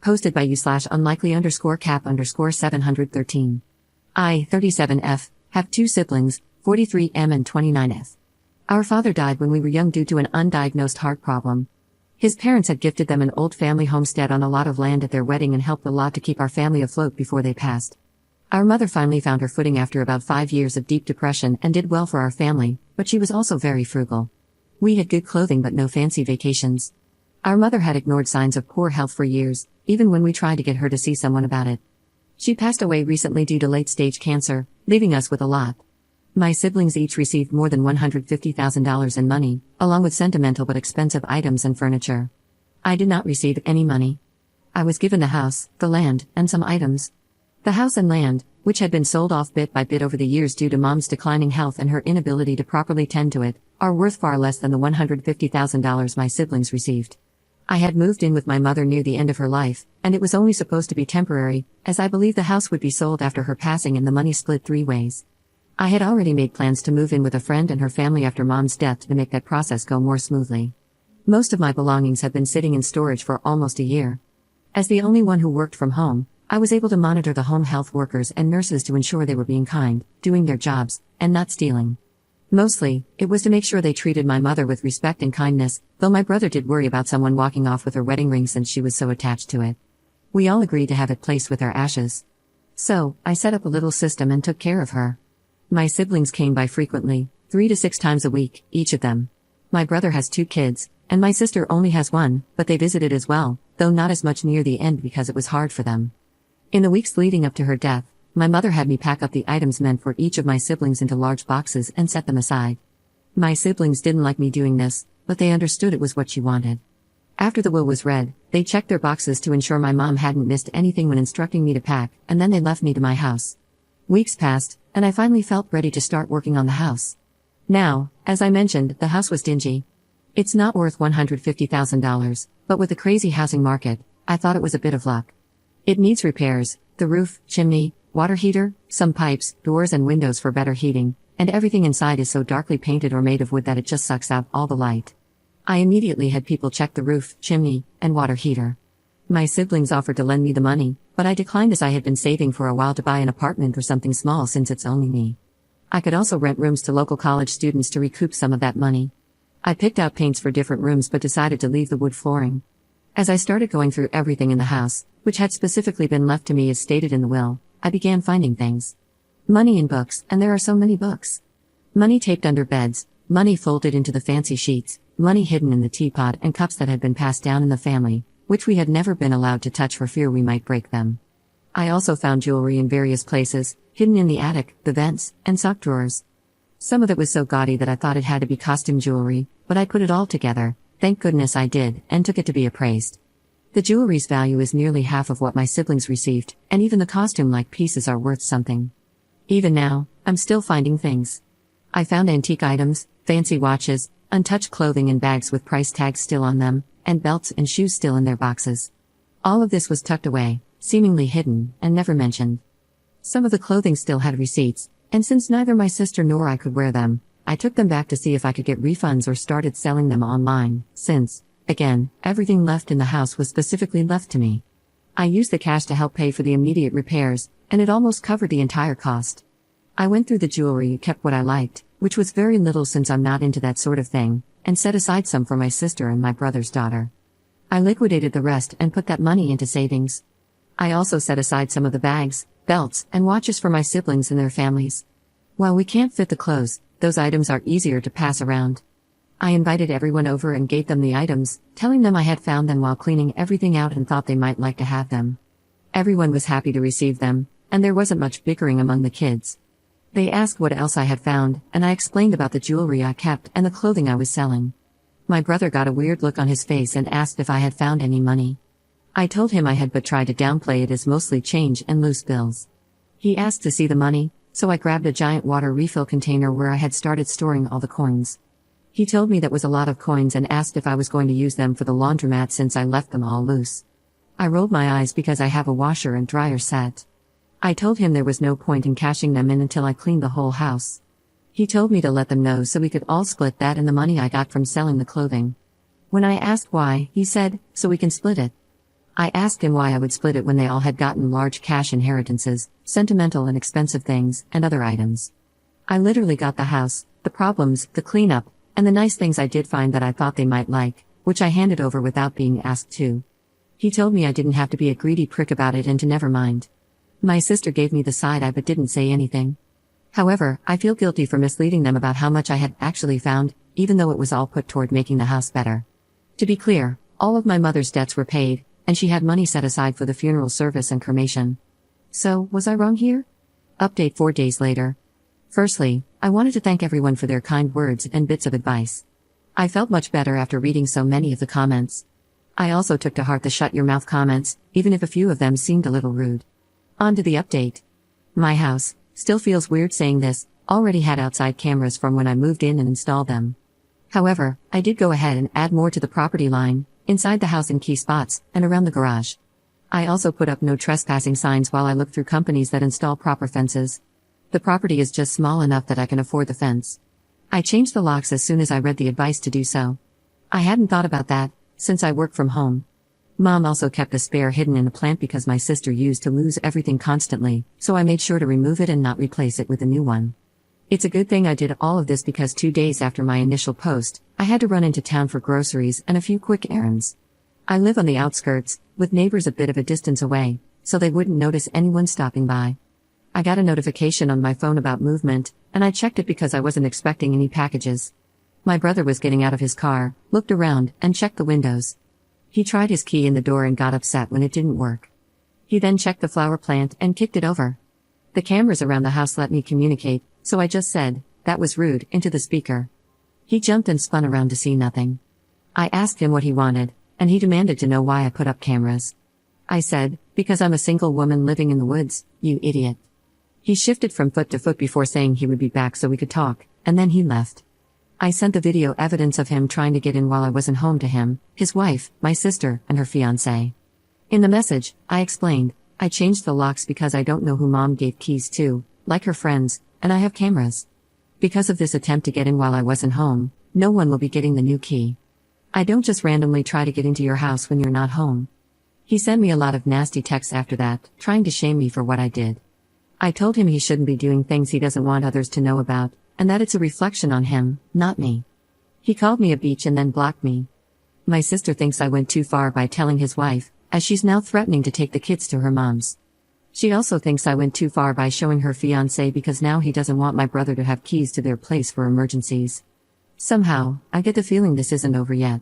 Posted by you/unlikely_cap_713. I, 37F, have two siblings, 43M and 29F. Our father died when we were young due to an undiagnosed heart problem. His parents had gifted them an old family homestead on a lot of land at their wedding and helped a lot to keep our family afloat before they passed. Our mother finally found her footing after about 5 years of deep depression and did well for our family, but she was also very frugal. We had good clothing but no fancy vacations. Our mother had ignored signs of poor health for years, even when we tried to get her to see someone about it. She passed away recently due to late-stage cancer, leaving us with a lot. My siblings each received more than $150,000 in money, along with sentimental but expensive items and furniture. I did not receive any money. I was given the house, the land, and some items. The house and land, which had been sold off bit by bit over the years due to Mom's declining health and her inability to properly tend to it, are worth far less than the $150,000 my siblings received. I had moved in with my mother near the end of her life, and it was only supposed to be temporary, as I believed the house would be sold after her passing and the money split 3 ways. I had already made plans to move in with a friend and her family after Mom's death to make that process go more smoothly. Most of my belongings had been sitting in storage for almost a year. As the only one who worked from home, I was able to monitor the home health workers and nurses to ensure they were being kind, doing their jobs, and not stealing. Mostly, it was to make sure they treated my mother with respect and kindness, though my brother did worry about someone walking off with her wedding ring since she was so attached to it. We all agreed to have it placed with our ashes. So, I set up a little system and took care of her. My siblings came by frequently, 3 to 6 times a week, each of them. My brother has 2 kids, and my sister only has 1, but they visited as well, though not as much near the end because it was hard for them. In the weeks leading up to her death, my mother had me pack up the items meant for each of my siblings into large boxes and set them aside. My siblings didn't like me doing this, but they understood it was what she wanted. After the will was read, they checked their boxes to ensure my mom hadn't missed anything when instructing me to pack, and then they left me to my house. Weeks passed, and I finally felt ready to start working on the house. Now, as I mentioned, the house was dingy. It's not worth $150,000, but with the crazy housing market, I thought it was a bit of luck. It needs repairs: the roof, chimney, water heater, some pipes, doors and windows for better heating, and everything inside is so darkly painted or made of wood that it just sucks out all the light. I immediately had people check the roof, chimney, and water heater. My siblings offered to lend me the money, but I declined as I had been saving for a while to buy an apartment or something small since it's only me. I could also rent rooms to local college students to recoup some of that money. I picked out paints for different rooms but decided to leave the wood flooring. As I started going through everything in the house, which had specifically been left to me as stated in the will, I began finding things. Money in books, and there are so many books. Money taped under beds, money folded into the fancy sheets, money hidden in the teapot and cups that had been passed down in the family, which we had never been allowed to touch for fear we might break them. I also found jewelry in various places, hidden in the attic, the vents, and sock drawers. Some of it was so gaudy that I thought it had to be costume jewelry, but I put it all together, thank goodness I did, and took it to be appraised. The jewelry's value is nearly half of what my siblings received, and even the costume-like pieces are worth something. Even now, I'm still finding things. I found antique items, fancy watches, untouched clothing and bags with price tags still on them, and belts and shoes still in their boxes. All of this was tucked away, seemingly hidden, and never mentioned. Some of the clothing still had receipts, and since neither my sister nor I could wear them, I took them back to see if I could get refunds or started selling them online, since, again, everything left in the house was specifically left to me. I used the cash to help pay for the immediate repairs, and it almost covered the entire cost. I went through the jewelry and kept what I liked, which was very little since I'm not into that sort of thing, and set aside some for my sister and my brother's daughter. I liquidated the rest and put that money into savings. I also set aside some of the bags, belts, and watches for my siblings and their families. While we can't fit the clothes, those items are easier to pass around. I invited everyone over and gave them the items, telling them I had found them while cleaning everything out and thought they might like to have them. Everyone was happy to receive them, and there wasn't much bickering among the kids. They asked what else I had found, and I explained about the jewelry I kept and the clothing I was selling. My brother got a weird look on his face and asked if I had found any money. I told him I had but tried to downplay it as mostly change and loose bills. He asked to see the money, so I grabbed a giant water refill container where I had started storing all the coins. He told me that was a lot of coins and asked if I was going to use them for the laundromat since I left them all loose. I rolled my eyes because I have a washer and dryer set. I told him there was no point in cashing them in until I cleaned the whole house. He told me to let them know so we could all split that and the money I got from selling the clothing. When I asked why, he said, so we can split it. I asked him why I would split it when they all had gotten large cash inheritances, sentimental and expensive things, and other items. I literally got the house, the problems, the cleanup, and the nice things I did find that I thought they might like, which I handed over without being asked to. He told me I didn't have to be a greedy prick about it and to never mind. My sister gave me the side eye but didn't say anything. However, I feel guilty for misleading them about how much I had actually found, even though it was all put toward making the house better. To be clear, all of my mother's debts were paid, and she had money set aside for the funeral service and cremation. So, was I wrong here? Update 4 days later. Firstly, I wanted to thank everyone for their kind words and bits of advice. I felt much better after reading so many of the comments. I also took to heart the shut your mouth comments, even if a few of them seemed a little rude. On to the update. My house, still feels weird saying this, already had outside cameras from when I moved in and installed them. However, I did go ahead and add more to the property line, inside the house in key spots, and around the garage. I also put up no trespassing signs while I look through companies that install proper fences. The property is just small enough that I can afford the fence. I changed the locks as soon as I read the advice to do so. I hadn't thought about that, since I work from home. Mom also kept a spare hidden in a plant because my sister used to lose everything constantly, so I made sure to remove it and not replace it with a new one. It's a good thing I did all of this because 2 days after my initial post, I had to run into town for groceries and a few quick errands. I live on the outskirts, with neighbors a bit of a distance away, so they wouldn't notice anyone stopping by. I got a notification on my phone about movement, and I checked it because I wasn't expecting any packages. My brother was getting out of his car, looked around, and checked the windows. He tried his key in the door and got upset when it didn't work. He then checked the flower plant and kicked it over. The cameras around the house let me communicate, so I just said, "That was rude," into the speaker. He jumped and spun around to see nothing. I asked him what he wanted, and he demanded to know why I put up cameras. I said, "Because I'm a single woman living in the woods, you idiot." He shifted from foot to foot before saying he would be back so we could talk, and then he left. I sent the video evidence of him trying to get in while I wasn't home to him, his wife, my sister, and her fiancé. In the message, I explained, I changed the locks because I don't know who Mom gave keys to, like her friends, and I have cameras. Because of this attempt to get in while I wasn't home, no one will be getting the new key. I don't just randomly try to get into your house when you're not home. He sent me a lot of nasty texts after that, trying to shame me for what I did. I told him he shouldn't be doing things he doesn't want others to know about, and that it's a reflection on him, not me. He called me a bitch and then blocked me. My sister thinks I went too far by telling his wife, as she's now threatening to take the kids to her mom's. She also thinks I went too far by showing her fiancé because now he doesn't want my brother to have keys to their place for emergencies. Somehow, I get the feeling this isn't over yet.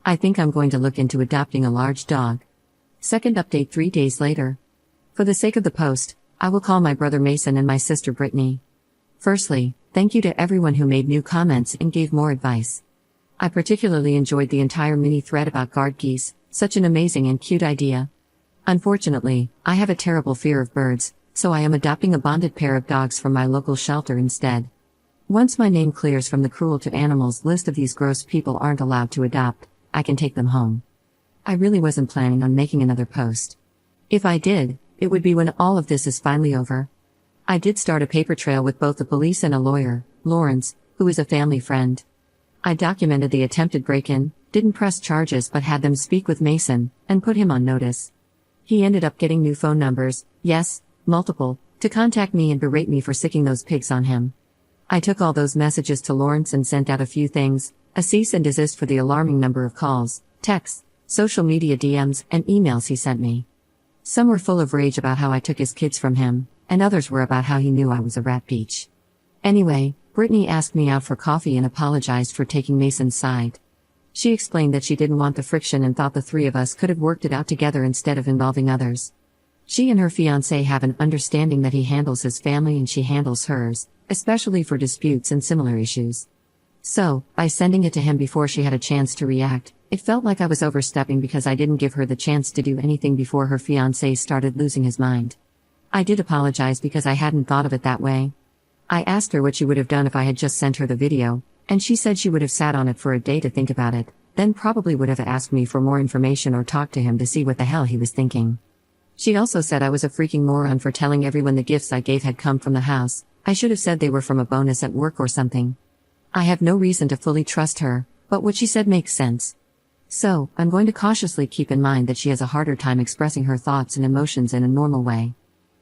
I think I'm going to look into adopting a large dog. Second update 3 days later. For the sake of the post, I will call my brother Mason and my sister Brittany. Firstly, thank you to everyone who made new comments and gave more advice. I particularly enjoyed the entire mini thread about guard geese, such an amazing and cute idea. Unfortunately, I have a terrible fear of birds, so I am adopting a bonded pair of dogs from my local shelter instead. Once my name clears from the cruel to animals list of these gross people aren't allowed to adopt, I can take them home. I really wasn't planning on making another post. If I did, it would be when all of this is finally over. I did start a paper trail with both the police and a lawyer, Lawrence, who is a family friend. I documented the attempted break-in, didn't press charges but had them speak with Mason, and put him on notice. He ended up getting new phone numbers, yes, multiple, to contact me and berate me for sicking those pigs on him. I took all those messages to Lawrence and sent out a few things, a cease and desist for the alarming number of calls, texts, social media DMs, and emails he sent me. Some were full of rage about how I took his kids from him, and others were about how he knew I was a rat peach. Anyway, Brittany asked me out for coffee and apologized for taking Mason's side. She explained that she didn't want the friction and thought the three of us could have worked it out together instead of involving others. She and her fiancé have an understanding that he handles his family and she handles hers, especially for disputes and similar issues. So, by sending it to him before she had a chance to react, it felt like I was overstepping because I didn't give her the chance to do anything before her fiancé started losing his mind. I did apologize because I hadn't thought of it that way. I asked her what she would have done if I had just sent her the video, and she said she would have sat on it for a day to think about it, then probably would have asked me for more information or talked to him to see what the hell he was thinking. She also said I was a freaking moron for telling everyone the gifts I gave had come from the house. I should have said they were from a bonus at work or something. I have no reason to fully trust her, but what she said makes sense. So, I'm going to cautiously keep in mind that she has a harder time expressing her thoughts and emotions in a normal way.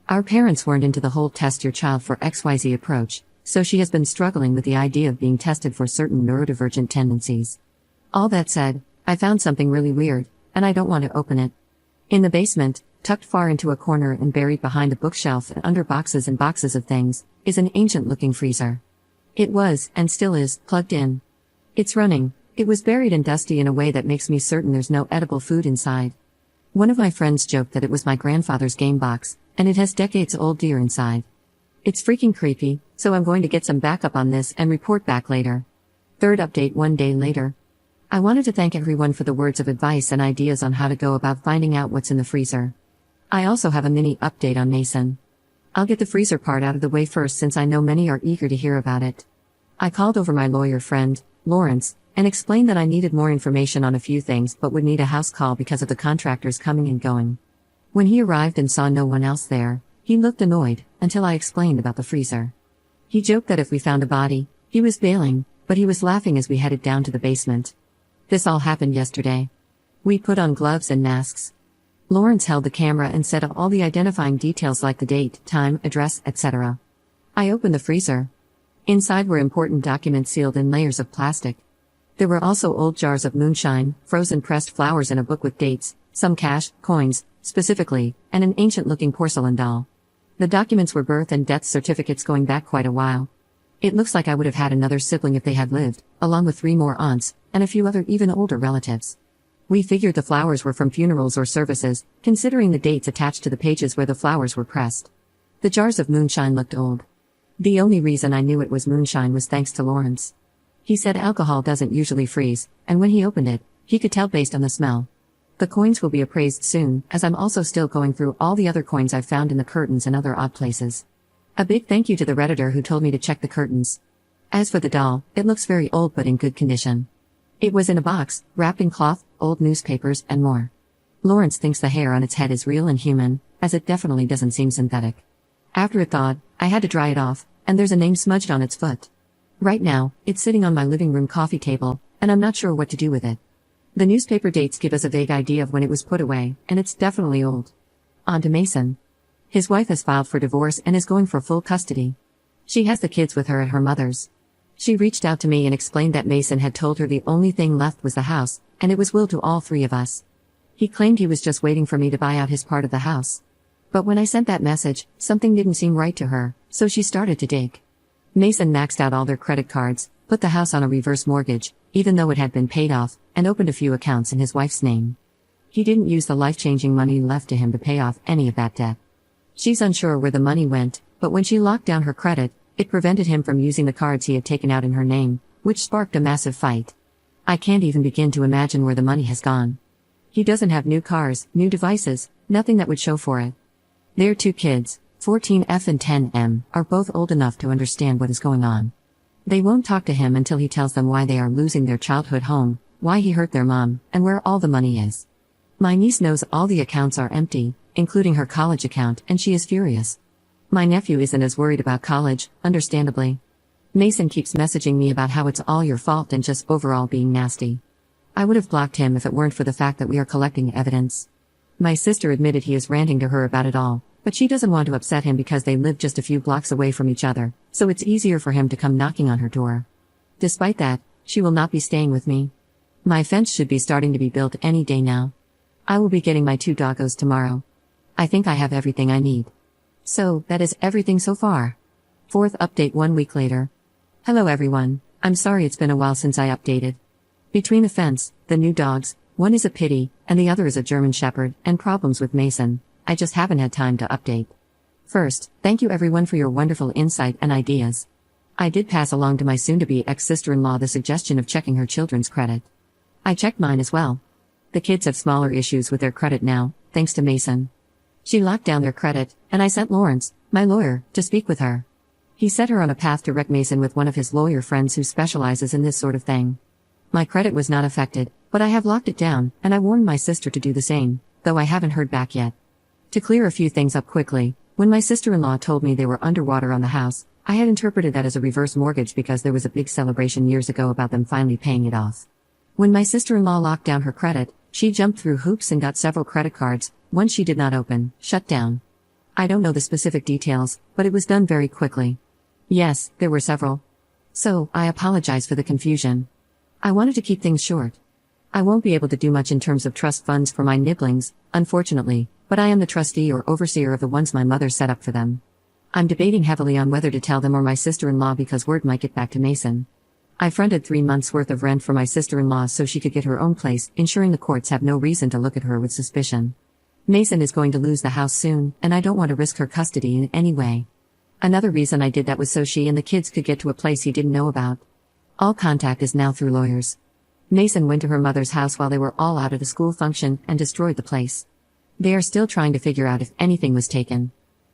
Our parents weren't into the whole test your child for XYZ approach, so she has been struggling with the idea of being tested for certain neurodivergent tendencies. All that said, I found something really weird, and I don't want to open it. In the basement, tucked far into a corner and buried behind a bookshelf and under boxes and boxes of things, is an ancient-looking freezer. It was, and still is, plugged in. It's running. It was buried and dusty in a way that makes me certain there's no edible food inside. One of my friends joked that it was my grandfather's game box, and it has decades-old deer inside. It's freaking creepy, so I'm going to get some backup on this and report back later. Third update 1 day later. I wanted to thank everyone for the words of advice and ideas on how to go about finding out what's in the freezer. I also have a mini update on Mason. I'll get the freezer part out of the way first since I know many are eager to hear about it. I called over my lawyer friend, Lawrence, and explained that I needed more information on a few things but would need a house call because of the contractors coming and going. When he arrived and saw no one else there, he looked annoyed, until I explained about the freezer. He joked that if we found a body, he was bailing, but he was laughing as we headed down to the basement. This all happened yesterday. We put on gloves and masks. Lawrence held the camera and said all the identifying details like the date, time, address, etc. I opened the freezer. Inside were important documents sealed in layers of plastic. There were also old jars of moonshine, frozen pressed flowers and a book with dates, some cash, coins, specifically, and an ancient-looking porcelain doll. The documents were birth and death certificates going back quite a while. It looks like I would have had another sibling if they had lived, along with 3 more aunts, and a few other even older relatives. We figured the flowers were from funerals or services, considering the dates attached to the pages where the flowers were pressed. The jars of moonshine looked old. The only reason I knew it was moonshine was thanks to Lawrence. He said alcohol doesn't usually freeze, and when he opened it, he could tell based on the smell. The coins will be appraised soon, as I'm also still going through all the other coins I've found in the curtains and other odd places. A big thank you to the Redditor who told me to check the curtains. As for the doll, it looks very old but in good condition. It was in a box, wrapped in cloth, old newspapers, and more. Lawrence thinks the hair on its head is real and human, as it definitely doesn't seem synthetic. After it thawed, I had to dry it off, and there's a name smudged on its foot. Right now, it's sitting on my living room coffee table, and I'm not sure what to do with it. The newspaper dates give us a vague idea of when it was put away, and it's definitely old. On to Mason. His wife has filed for divorce and is going for full custody. She has the kids with her at her mother's. She reached out to me and explained that Mason had told her the only thing left was the house, and it was willed to all 3 of us. He claimed he was just waiting for me to buy out his part of the house. But when I sent that message, something didn't seem right to her, so she started to dig. Mason maxed out all their credit cards, put the house on a reverse mortgage, even though it had been paid off, and opened a few accounts in his wife's name. He didn't use the life-changing money left to him to pay off any of that debt. She's unsure where the money went, but when she locked down her credit, it prevented him from using the cards he had taken out in her name, which sparked a massive fight. I can't even begin to imagine where the money has gone. He doesn't have new cars, new devices, nothing that would show for it. Their 2 kids, 14F and 10M, are both old enough to understand what is going on. They won't talk to him until he tells them why they are losing their childhood home, why he hurt their mom, and where all the money is. My niece knows all the accounts are empty, including her college account, and she is furious. My nephew isn't as worried about college, understandably. Mason keeps messaging me about how it's all your fault and just overall being nasty. I would have blocked him if it weren't for the fact that we are collecting evidence. My sister admitted he is ranting to her about it all, but she doesn't want to upset him because they live just a few blocks away from each other, so it's easier for him to come knocking on her door. Despite that, she will not be staying with me. My fence should be starting to be built any day now. I will be getting my 2 doggos tomorrow. I think I have everything I need. So, that is everything so far. 4th update 1 week later. Hello everyone, I'm sorry it's been a while since I updated. Between the fence, the new dogs, one is a pity, and the other is a German Shepherd, and problems with Mason, I just haven't had time to update. First, thank you everyone for your wonderful insight and ideas. I did pass along to my soon-to-be ex-sister-in-law the suggestion of checking her children's credit. I checked mine as well. The kids have smaller issues with their credit now, thanks to Mason. She locked down their credit, and I sent Lawrence, my lawyer, to speak with her. He set her on a path to wreck Mason with one of his lawyer friends who specializes in this sort of thing. My credit was not affected, but I have locked it down, and I warned my sister to do the same, though I haven't heard back yet. To clear a few things up quickly, when my sister-in-law told me they were underwater on the house, I had interpreted that as a reverse mortgage because there was a big celebration years ago about them finally paying it off. When my sister-in-law locked down her credit, she jumped through hoops and got several credit cards, one she did not open, shut down. I don't know the specific details, but it was done very quickly. Yes, there were several. So, I apologize for the confusion. I wanted to keep things short. I won't be able to do much in terms of trust funds for my nibblings, unfortunately, but I am the trustee or overseer of the ones my mother set up for them. I'm debating heavily on whether to tell them or my sister-in-law because word might get back to Mason. I fronted 3 months' worth of rent for my sister-in-law so she could get her own place, ensuring the courts have no reason to look at her with suspicion. Mason is going to lose the house soon, and I don't want to risk her custody in any way. Another reason I did that was so she and the kids could get to a place he didn't know about. All contact is now through lawyers. Mason went to her mother's house while they were all out at a school function and destroyed the place. They are still trying to figure out if anything was taken.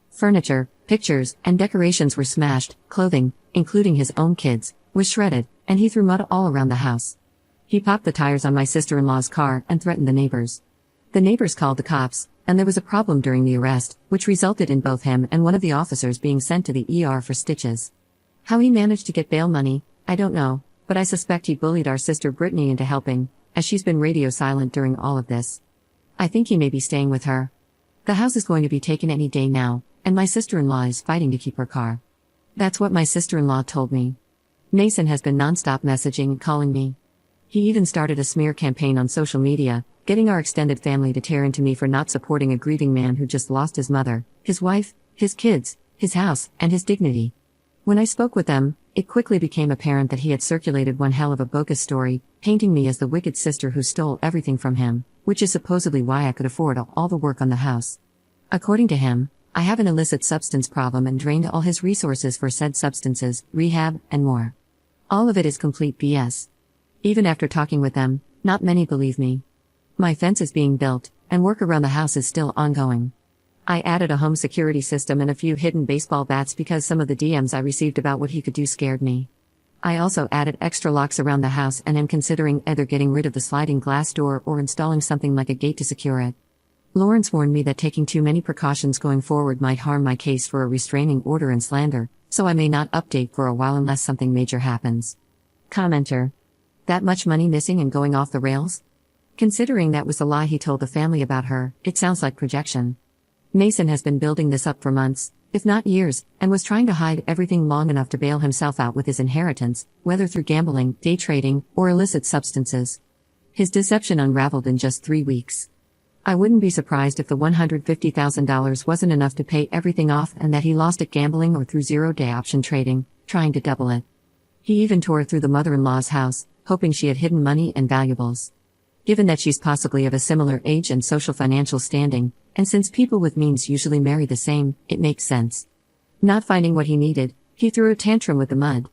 Furniture, pictures, and decorations were smashed, clothing, including his own kids, was shredded, and he threw mud all around the house. He popped the tires on my sister-in-law's car and threatened the neighbors. The neighbors called the cops, and there was a problem during the arrest, which resulted in both him and one of the officers being sent to the ER for stitches. How he managed to get bail money, I don't know, but I suspect he bullied our sister Brittany into helping, as she's been radio silent during all of this. I think he may be staying with her. The house is going to be taken any day now, and my sister-in-law is fighting to keep her car. That's what my sister-in-law told me. Mason has been non-stop messaging and calling me. He even started a smear campaign on social media, getting our extended family to tear into me for not supporting a grieving man who just lost his mother, his wife, his kids, his house, and his dignity. When I spoke with them, it quickly became apparent that he had circulated one hell of a bogus story, painting me as the wicked sister who stole everything from him, which is supposedly why I could afford all the work on the house. According to him, I have an illicit substance problem and drained all his resources for said substances, rehab, and more. All of it is complete BS. Even after talking with them, not many believe me. My fence is being built, and work around the house is still ongoing. I added a home security system and a few hidden baseball bats because some of the DMs I received about what he could do scared me. I also added extra locks around the house and am considering either getting rid of the sliding glass door or installing something like a gate to secure it. Lawrence warned me that taking too many precautions going forward might harm my case for a restraining order and slander, so I may not update for a while unless something major happens. Commenter. That much money missing and going off the rails? Considering that was the lie he told the family about her, it sounds like projection. Mason has been building this up for months, if not years, and was trying to hide everything long enough to bail himself out with his inheritance, whether through gambling, day trading, or illicit substances. His deception unraveled in just 3 weeks. I wouldn't be surprised if the $150,000 wasn't enough to pay everything off and that he lost at gambling or through zero-day option trading, trying to double it. He even tore through the mother-in-law's house, hoping she had hidden money and valuables. Given that she's possibly of a similar age and social financial standing, and since people with means usually marry the same, it makes sense. Not finding what he needed, he threw a tantrum with the mud.